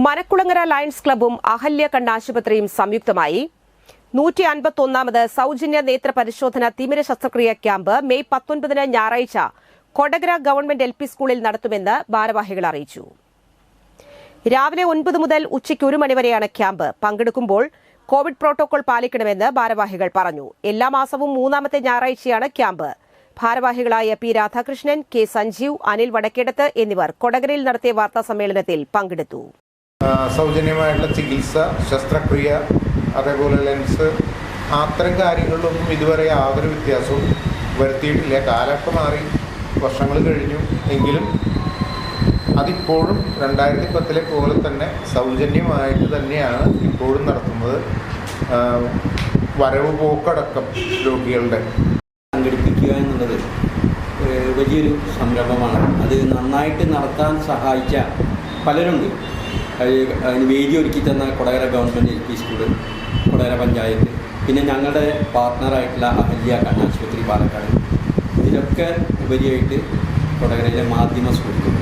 Manakkulangara lions ക്ലബ്ബും Ahalya കണ്ണാശുപത്രിയും സംയുക്തമായി 151ാമത് സൗജന്യ നേത്ര പരിശോധന തിമിര ശസ്ത്രക്രിയ ക്യാമ്പ് മെയ് 19 ഞായറാഴ്ച കൊടകര ഗവൺമെന്റ് LP സ്കൂളിൽ നടത്തുമെന്ന് ഭാരവാഹികൾ അറിയിച്ചു. രാവിലെ 9 മുതൽ ഉച്ചയ്ക്ക് 1 മണി വരെയാണ് ക്യാമ്പ്. പങ്കെടുക്കുമ്പോൾ കോവിഡ് പ്രോട്ടോകോൾ പാലിക്കണമെന്ന് ഭാരവാഹികൾ പറഞ്ഞു. എല്ലാ മാസവും 3ാമത്തെ ഞായറാഴ്ചയാണ് ക്യാമ്പ്. ഭാരവാഹികളായ P. രാധാകൃഷ്ണൻ, K. സഞ്ജീവ്, അനിൽ വടക്കേടത്ത് എന്നിവർ കൊടകരയിൽ നടത്തിയ വാർത്താ സമ്മേളനത്തിൽ പങ്കെടുത്തു. സൗജന്യമായിട്ടുള്ള ചികിത്സ, ശസ്ത്രക്രിയ, അതേപോലെ ലെൻസ്, അത്തരം കാര്യങ്ങളിലൊന്നും ഇതുവരെ യാതൊരു വ്യത്യാസവും വരുത്തിയിട്ടില്ല. കാലമൊക്കെ മാറി, വർഷങ്ങൾ കഴിഞ്ഞു. എങ്കിലും അതിപ്പോഴും 2010 പോലെ തന്നെ സൗജന്യമായിട്ട് തന്നെയാണ് ഇപ്പോഴും നടത്തുന്നത്. വരവ് പോക്കടക്കം രോഗികളുടെ സംഘടിപ്പിക്കുക എന്നുള്ളത് വലിയൊരു സംരംഭമാണ്. അത് നന്നായിട്ട് നടത്താൻ സഹായിച്ച പലരുണ്ട്. അതിന് വേദി ഒരുക്കി തന്ന Kodakara government LP school, Kodakara panchayat, പിന്നെ ഞങ്ങളുടെ പാർട്ട്ണറായിട്ടുള്ള അഹല്യ കണ്ണാശുപത്രി പാലക്കാട്, ഇതിലൊക്കെ ഉപരിയായിട്ട് കൊടകരയിലെ മാധ്യമ സ്കൂളുകൾ